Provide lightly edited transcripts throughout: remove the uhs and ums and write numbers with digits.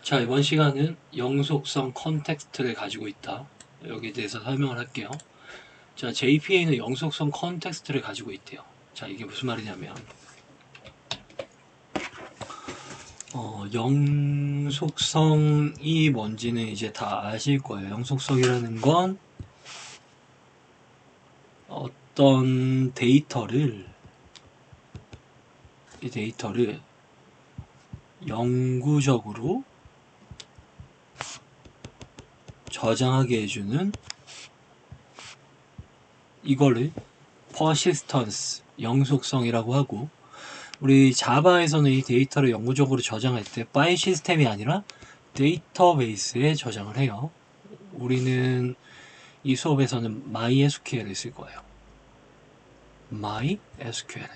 자, 이번 시간은 영속성 컨텍스트를 가지고 있다. 여기에 대해서 설명을 할게요. 자, JPA는 영속성 컨텍스트를 가지고 있대요. 자, 이게 무슨 말이냐면 영속성이 뭔지는 이제 다 아실 거예요. 영속성이라는 건 어떤 데이터를 영구적으로 저장하게 해주는 이거를 persistence, 영속성이라고 하고, 우리 자바에서는 이 데이터를 영구적으로 저장할 때 파일 시스템이 아니라 데이터베이스에 저장을 해요. 우리는 이 수업에서는 MySQL을 쓸 거예요. MySQL.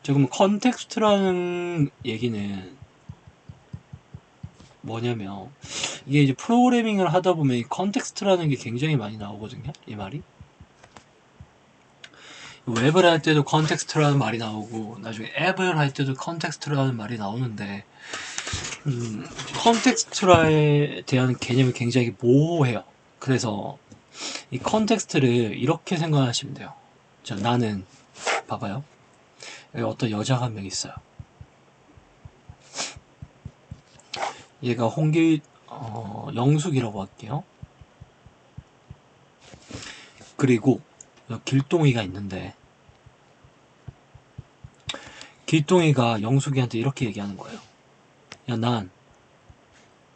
자, 그럼 컨텍스트라는 얘기는 뭐냐면, 이게 이제 프로그래밍을 하다 보면 이 컨텍스트라는 게 굉장히 많이 나오거든요. 이 말이. 웹을 할 때도 컨텍스트라는 말이 나오고, 나중에 앱을 할 때도 컨텍스트라는 말이 나오는데, 컨텍스트에 대한 개념이 굉장히 모호해요. 그래서 이 컨텍스트를 이렇게 생각하시면 돼요. 자, 나는 봐봐요. 여기 어떤 여자가 한 명 있어요. 얘가 영숙이라고 할게요. 그리고 길동이가 있는데, 길동이가 영숙이한테 이렇게 얘기하는 거예요. 야, 난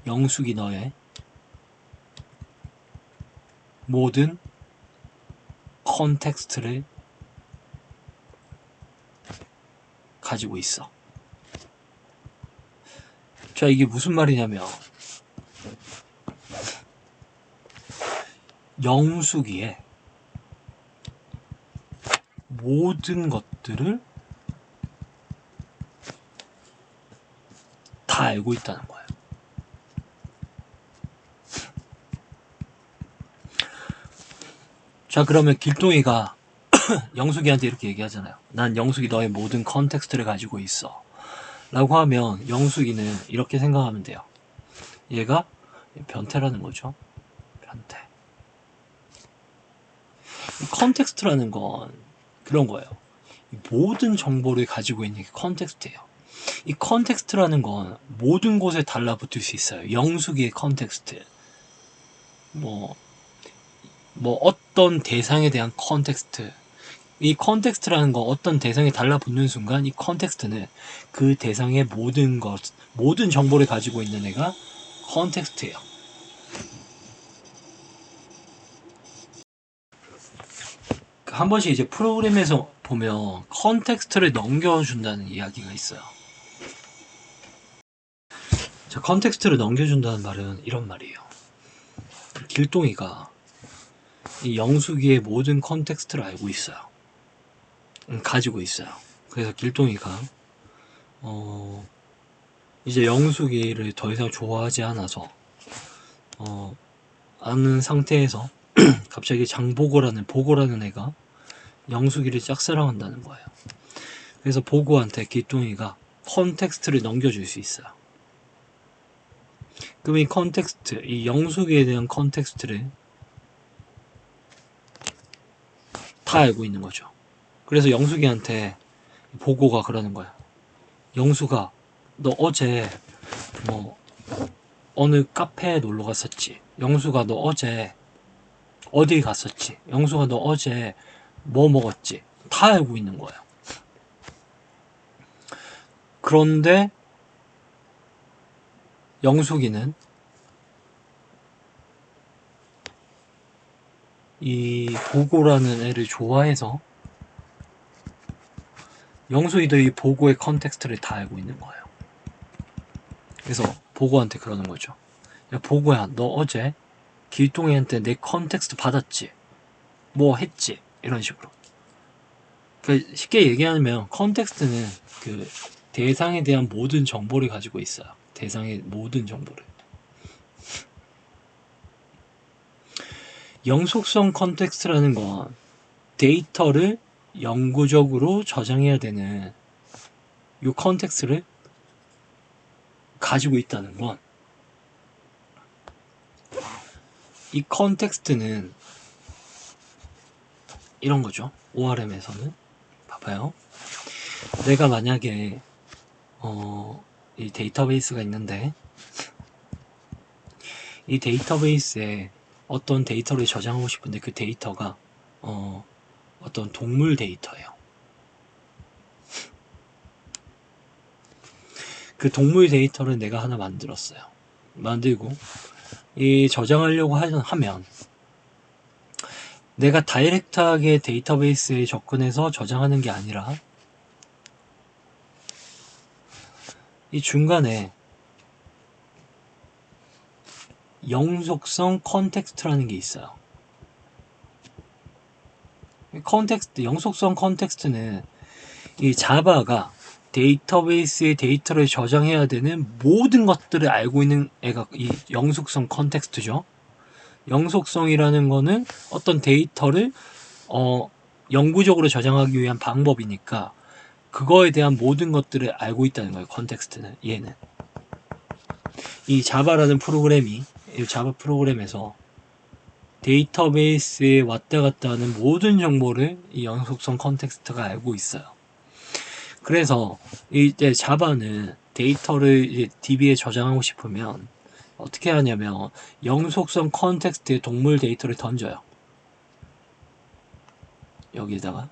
영숙이 너의 모든 컨텍스트를 가지고 있어. 자, 이게 무슨 말이냐면, 영숙이의 모든 것들을 다 알고 있다는 거예요. 자, 그러면 길동이가 영숙이한테 이렇게 얘기하잖아요. 난 영숙이 너의 모든 컨텍스트를 가지고 있어. 라고 하면 영숙이는 이렇게 생각하면 돼요. 얘가 변태라는 거죠. 변태. 컨텍스트라는 건 그런 거예요. 모든 정보를 가지고 있는 게 컨텍스트예요. 이 컨텍스트라는 건 모든 곳에 달라붙을 수 있어요. 영숙이의 컨텍스트. 뭐 어떤 대상에 대한 컨텍스트. 이 컨텍스트라는 거 어떤 대상에 달라붙는 순간 이 컨텍스트는 그 대상의 모든 정보를 가지고 있는 애가 컨텍스트예요. 한 번씩 이제 프로그램에서 보면 컨텍스트를 넘겨준다는 이야기가 있어요. 자, 컨텍스트를 넘겨준다는 말은 이런 말이에요. 길동이가 이 영숙이의 모든 컨텍스트를 알고 있어요. 가지고 있어요. 그래서 길동이가 이제 영숙이를 더 이상 좋아하지 않아서 아는 상태에서 갑자기 보고라는 애가 영숙이를 짝사랑한다는 거예요. 그래서 보고한테 길동이가 컨텍스트를 넘겨줄 수 있어요. 그럼 이 컨텍스트, 이 영숙이에 대한 컨텍스트를 다 알고 있는 거죠. 그래서 영숙이한테 보고가 그러는 거야. 영숙아, 너 어제 어느 카페에 놀러 갔었지? 영숙아, 너 어제 어디 갔었지? 영숙아, 너 어제 뭐 먹었지? 다 알고 있는 거예요. 그런데 영숙이는 이 보고라는 애를 좋아해서 영숙이도 이 보고의 컨텍스트를 다 알고 있는 거예요. 그래서 보고한테 그러는 거죠. 야, 보고야, 너 어제 길동이한테 내 컨텍스트 받았지? 뭐 했지? 이런 식으로. 그러니까 쉽게 얘기하면 컨텍스트는 그 대상에 대한 모든 정보를 가지고 있어요. 대상의 모든 정보를. 영속성 컨텍스트라는 건 데이터를 영구적으로 저장해야 되는 이 컨텍스트를 가지고 있다는 건 이 컨텍스트는 이런 거죠. ORM에서는 봐봐요. 내가 만약에 이 데이터베이스가 있는데 이 데이터베이스에 어떤 데이터를 저장하고 싶은데 그 데이터가 어떤 동물 데이터예요. 그 동물 데이터를 내가 하나 만들었어요. 만들고 이 저장하려고 하면 내가 다이렉트하게 데이터베이스에 접근해서 저장하는 게 아니라 이 중간에 영속성 컨텍스트라는 게 있어요. 영속성 컨텍스트는 이 자바가 데이터베이스에 데이터를 저장해야 되는 모든 것들을 알고 있는 애가 이 영속성 컨텍스트죠. 영속성이라는 거는 어떤 데이터를 영구적으로 저장하기 위한 방법이니까 그거에 대한 모든 것들을 알고 있다는 거예요. 컨텍스트는 얘는 이 자바라는 프로그램이 이 자바 프로그램에서 데이터베이스에 왔다 갔다 하는 모든 정보를 이 영속성 컨텍스트가 알고 있어요. 그래서 이제 자바는 데이터를 이제 DB에 저장하고 싶으면 어떻게 하냐면 영속성 컨텍스트에 동물 데이터를 던져요. 여기다가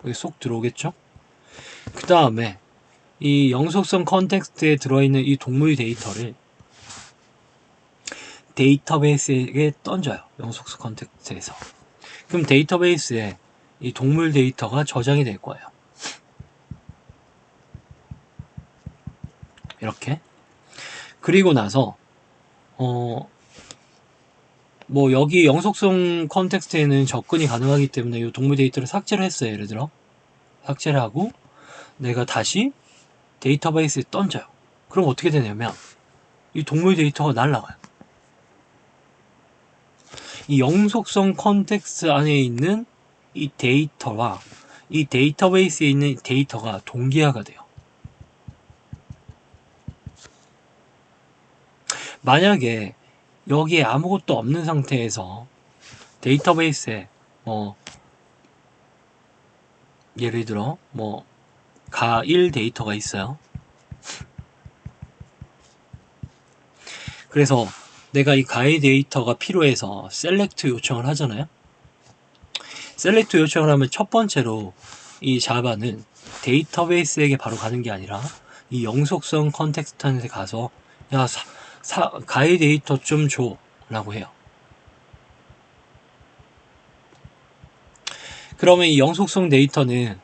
여기 쏙 들어오겠죠? 그 다음에 이 영속성 컨텍스트에 들어있는 이 동물 데이터를 데이터베이스에게 던져요. 영속성 컨텍스트에서. 그럼 데이터베이스에 이 동물 데이터가 저장이 될 거예요. 이렇게. 그리고 나서 뭐 여기 영속성 컨텍스트에는 접근이 가능하기 때문에 이 동물 데이터를 삭제를 했어요. 예를 들어 삭제를 하고 내가 다시 데이터베이스에 던져요. 그럼 어떻게 되냐면 이 동물 데이터가 날아가요. 이 영속성 컨텍스트 안에 있는 이 데이터와 이 데이터베이스에 있는 데이터가 동기화가 돼요. 만약에 여기에 아무것도 없는 상태에서 데이터베이스에 예를 들어 가1 데이터가 있어요. 그래서 내가 이 가의 데이터가 필요해서 셀렉트 요청을 하잖아요. 셀렉트 요청을 하면 첫 번째로 이 자바는 데이터베이스에게 바로 가는 게 아니라 이 영속성 컨텍스트한테 가서 야 가의 데이터 좀 줘 라고 해요. 그러면 이 영속성 데이터는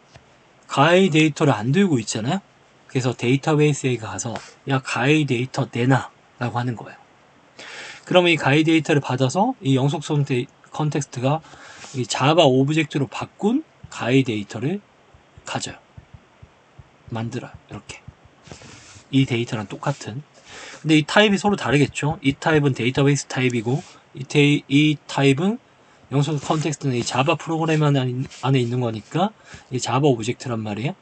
가의 데이터를 안 들고 있잖아요. 그래서 데이터베이스에 가서 야 가의 데이터 내놔 라고 하는 거예요. 그러면 이 가의 데이터를 받아서 이 영속성 컨텍스트가 이 자바 오브젝트로 바꾼 가의 데이터를 가져요. 만들어요. 이렇게. 이 데이터랑 똑같은. 근데 이 타입이 서로 다르겠죠. 이 타입은 데이터베이스 타입이고 이 타입은 영속성 컨텍스트는 이 자바 프로그램 안에 있는 거니까 이 자바 오브젝트란 말이에요.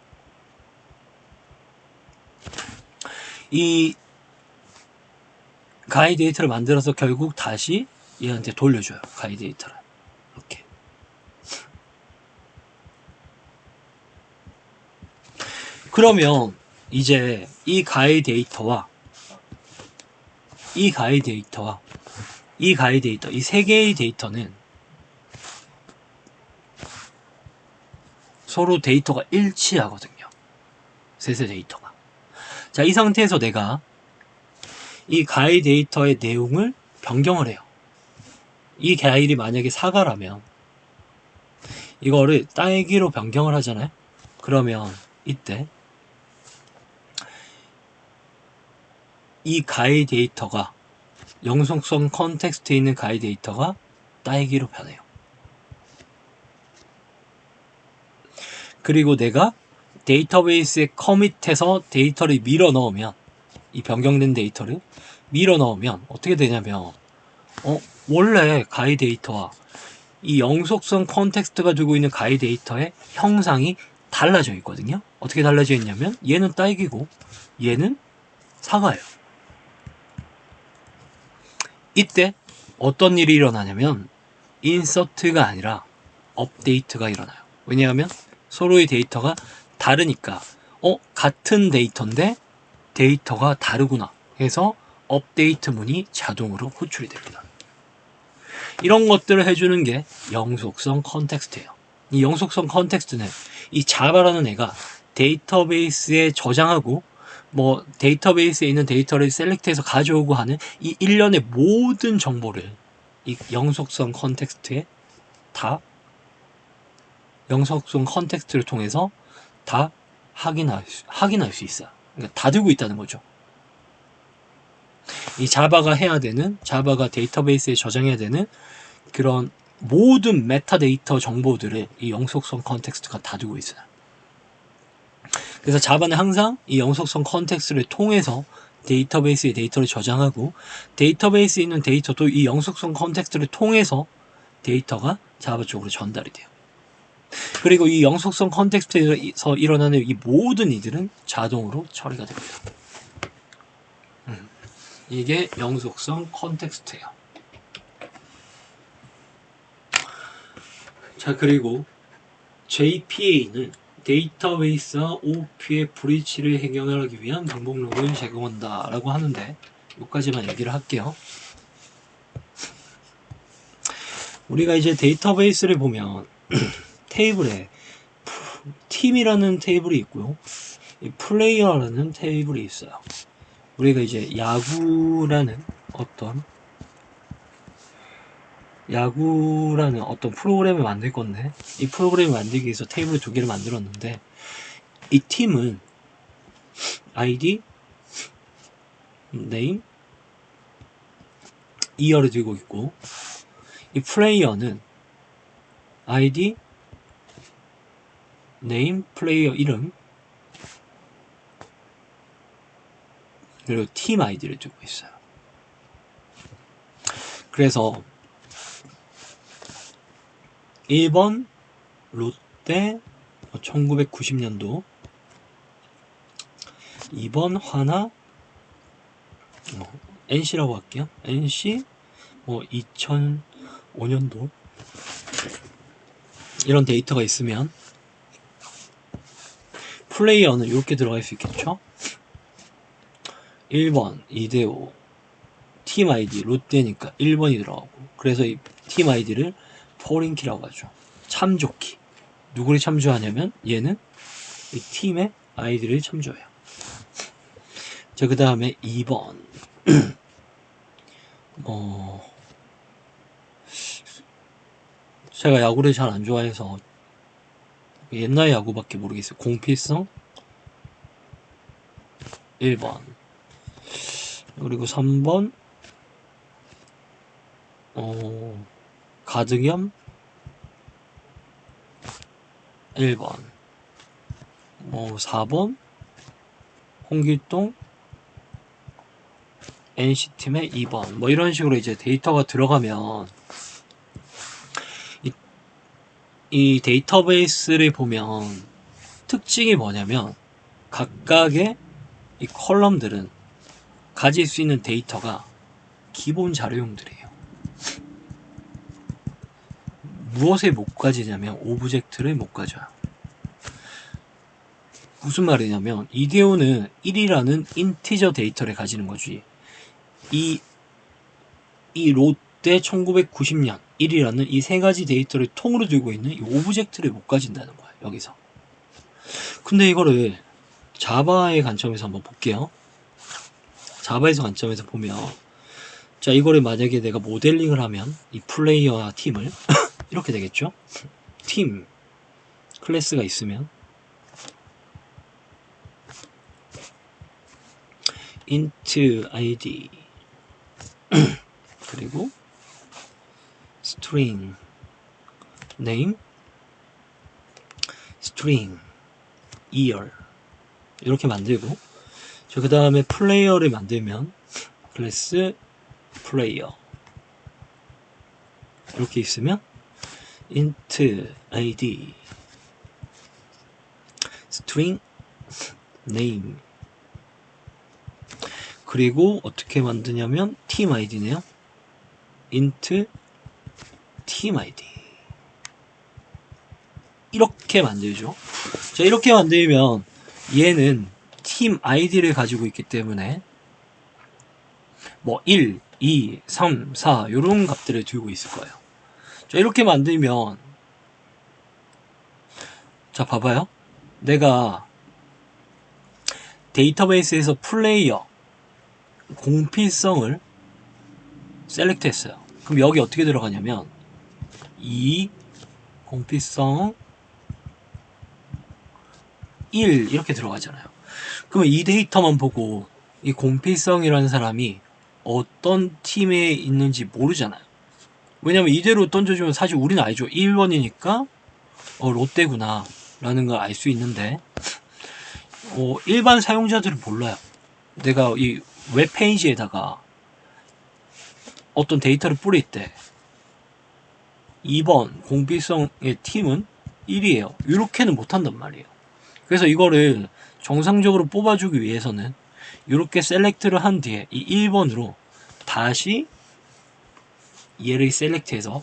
이 가의 데이터를 만들어서 결국 다시 얘한테 돌려줘요. 가의 데이터를. 이렇게. 그러면 이제 이 가의 데이터와 이 가의 데이터, 이 세 개의 데이터는 서로 데이터가 일치하거든요. 셋의 데이터가. 자, 이 상태에서 내가 이 가의 데이터의 내용을 변경을 해요. 이 가일이 만약에 사과라면 이거를 딸기로 변경을 하잖아요. 그러면 이때 이 가의 데이터가 영속성 컨텍스트에 있는 가의 데이터가 딸기로 변해요. 그리고 내가 데이터베이스에 커밋해서 데이터를 밀어 넣으면 이 변경된 데이터를 밀어 넣으면 어떻게 되냐면 원래 가의 데이터와 이 영속성 컨텍스트가 두고 있는 가의 데이터의 형상이 달라져 있거든요. 어떻게 달라져 있냐면 얘는 딸기고 얘는 사과예요. 이때 어떤 일이 일어나냐면 인서트가 아니라 업데이트가 일어나요. 왜냐하면 서로의 데이터가 다르니까 같은 데이터인데 데이터가 다르구나 해서 업데이트 문이 자동으로 호출이 됩니다. 이런 것들을 해주는 게 영속성 컨텍스트예요. 이 영속성 컨텍스트는 이 자바라는 애가 데이터베이스에 저장하고 뭐 데이터베이스에 있는 데이터를 셀렉트해서 가져오고 하는 이 일련의 모든 정보를 이 영속성 컨텍스트에 다 영속성 컨텍스트를 통해서 다 확인할 수 있어요. 그러니까 다 들고 있다는 거죠. 이 자바가 데이터베이스에 저장해야 되는 그런 모든 메타데이터 정보들을 이 영속성 컨텍스트가 다 두고 있어요. 그래서 자바는 항상 이 영속성 컨텍스트를 통해서 데이터베이스에 데이터를 저장하고 데이터베이스에 있는 데이터도 이 영속성 컨텍스트를 통해서 데이터가 자바 쪽으로 전달이 돼요. 그리고 이 영속성 컨텍스트에서 일어나는 이 모든 이들은 자동으로 처리가 됩니다. 이게 영속성 컨텍스트예요. 자, 그리고 JPA는 데이터베이스와 OOP의 브리치를 해결하기 위한 방법론을 제공한다 라고 하는데 여기까지만 얘기를 할게요. 우리가 이제 데이터베이스를 보면 테이블에 팀이라는 테이블이 있고요, 플레이어라는 테이블이 있어요. 우리가 이제 야구라는 어떤 프로그램을 만들 건데, 이 프로그램을 만들기 위해서 테이블 2개를 만들었는데, 이 팀은 아이디, 네임, 이어를 들고 있고, 이 플레이어는 아이디, 네임, 플레이어 이름, 그리고 팀 아이디를 두고 있어요. 그래서 1번 롯데 1990년도, 2번 화나 NC라고 할게요. NC 2005년도 이런 데이터가 있으면 플레이어는 이렇게 들어갈 수 있겠죠. 1번 이대호, 팀 아이디 롯데니까 1번이 들어가고, 그래서 이 팀 아이디를 포린키라고 하죠. 참조키. 누구를 참조하냐면 얘는 이 팀의 아이디를 참조해요. 자, 그 다음에 2번 제가 야구를 잘 안 좋아해서 옛날 야구밖에 모르겠어요. 공필성 1번, 그리고 3번 가득염 1번, 4번 홍길동 NC팀의 2번, 이런 식으로 이제 데이터가 들어가면 이 데이터베이스를 보면 특징이 뭐냐면 각각의 이 컬럼들은 가질 수 있는 데이터가 기본 자료용들이에요. 무엇에 못 가지냐면 오브젝트를 못 가져요. 무슨 말이냐면 이데오는 1이라는 인티저 데이터를 가지는 거지, 이 롯데 1990년 1이라는 이 세 가지 데이터를 통으로 들고 있는 이 오브젝트를 못 가진다는 거야, 여기서. 근데 이거를 자바의 관점에서 한번 볼게요. 자바에서 관점에서 보면, 자, 이거를 만약에 내가 모델링을 하면 이 플레이어와 팀을 이렇게 되겠죠. 팀 클래스가 있으면 int id 그리고 string name, string year 이렇게 만들고, 그 다음에 플레이어를 만들면 클래스 플레이어 이렇게 있으면 int id string name, 그리고 어떻게 만드냐면 팀 아이디네요. int team id 이렇게 만들죠. 자, 이렇게 만들면 얘는 팀 아이디를 가지고 있기 때문에 뭐 1, 2, 3, 4 이런 값들을 들고 있을 거예요. 자, 이렇게 만들면 자, 봐봐요. 내가 데이터베이스에서 플레이어 공필성을 셀렉트 했어요. 그럼 여기 어떻게 들어가냐면 이 공필성 1 이렇게 들어가잖아요. 그러면 이 데이터만 보고 이 공필성이라는 사람이 어떤 팀에 있는지 모르잖아요. 왜냐면 이대로 던져주면 사실 우리는 알죠. 1번이니까 롯데구나 라는 걸 알 수 있는데 일반 사용자들은 몰라요. 내가 이 웹페이지에다가 어떤 데이터를 뿌릴 때 2번 공필성의 팀은 1이에요. 이렇게는 못한단 말이에요. 그래서 이거를 정상적으로 뽑아주기 위해서는 이렇게 셀렉트를 한 뒤에 이 1번으로 다시 얘를 셀렉트해서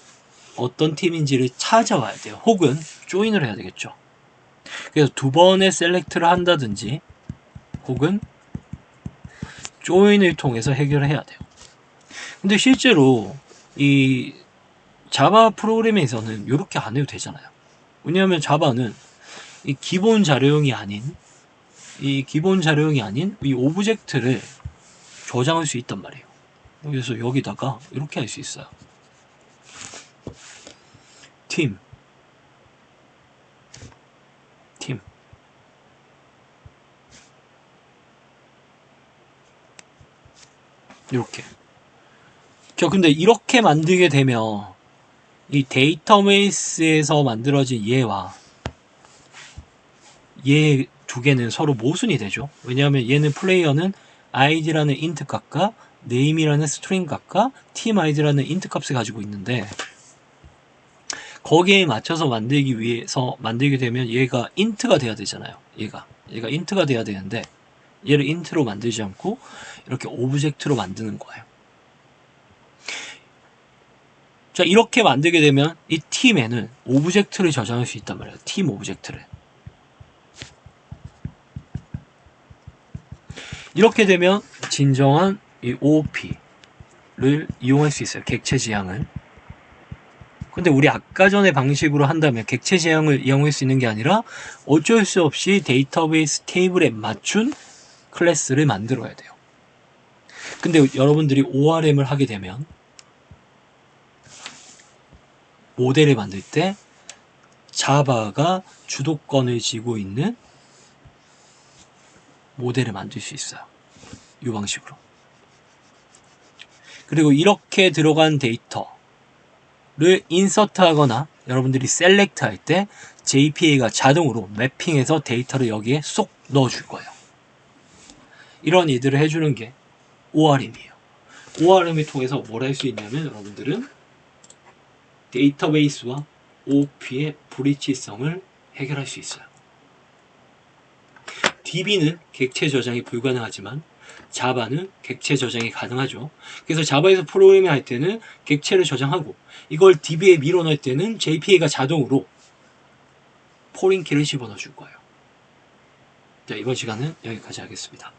어떤 팀인지를 찾아와야 돼요. 혹은 조인을 해야 되겠죠. 그래서 두 번의 셀렉트를 한다든지 혹은 조인을 통해서 해결을 해야 돼요. 근데 실제로 이 자바 프로그램에서는 이렇게 안 해도 되잖아요. 왜냐하면 자바는 이 기본 자료형이 아닌 이 오브젝트를 저장할 수 있단 말이에요. 그래서 여기다가 이렇게 할 수 있어요. 팀 이렇게. 자, 근데 이렇게 만들게 되면 이 데이터베이스에서 만들어진 얘와 얘 두 개는 서로 모순이 되죠. 왜냐하면 얘는 플레이어는 id라는 int 값과 name이라는 string 값과 team id라는 int 값을 가지고 있는데 거기에 맞춰서 만들기 위해서 만들게 되면 얘가 int가 돼야 되잖아요. 얘가 int가 돼야 되는데 얘를 int로 만들지 않고 이렇게 오브젝트로 만드는 거예요. 자, 이렇게 만들게 되면 이 팀에는 오브젝트를 저장할 수 있단 말이에요. 팀 오브젝트를. 이렇게 되면 진정한 이 OOP를 이용할 수 있어요. 객체 지향을. 근데 우리 아까 전에 방식으로 한다면 객체 지향을 이용할 수 있는 게 아니라 어쩔 수 없이 데이터베이스 테이블에 맞춘 클래스를 만들어야 돼요. 근데 여러분들이 ORM을 하게 되면 모델을 만들 때 자바가 주도권을 쥐고 있는 모델을 만들 수 있어요. 이 방식으로. 그리고 이렇게 들어간 데이터를 인서트 하거나 여러분들이 셀렉트 할 때 JPA가 자동으로 매핑해서 데이터를 여기에 쏙 넣어줄 거예요. 이런 일들을 해주는 게 ORM이에요. ORM을 통해서 뭘 할 수 있냐면 여러분들은 데이터베이스와 OOP의 불일치성을 해결할 수 있어요. DB는 객체 저장이 불가능하지만 자바는 객체 저장이 가능하죠. 그래서 자바에서 프로그래밍 할 때는 객체를 저장하고 이걸 DB에 밀어넣을 때는 JPA가 자동으로 포린키를 집어넣어 줄 거예요. 자, 이번 시간은 여기까지 하겠습니다.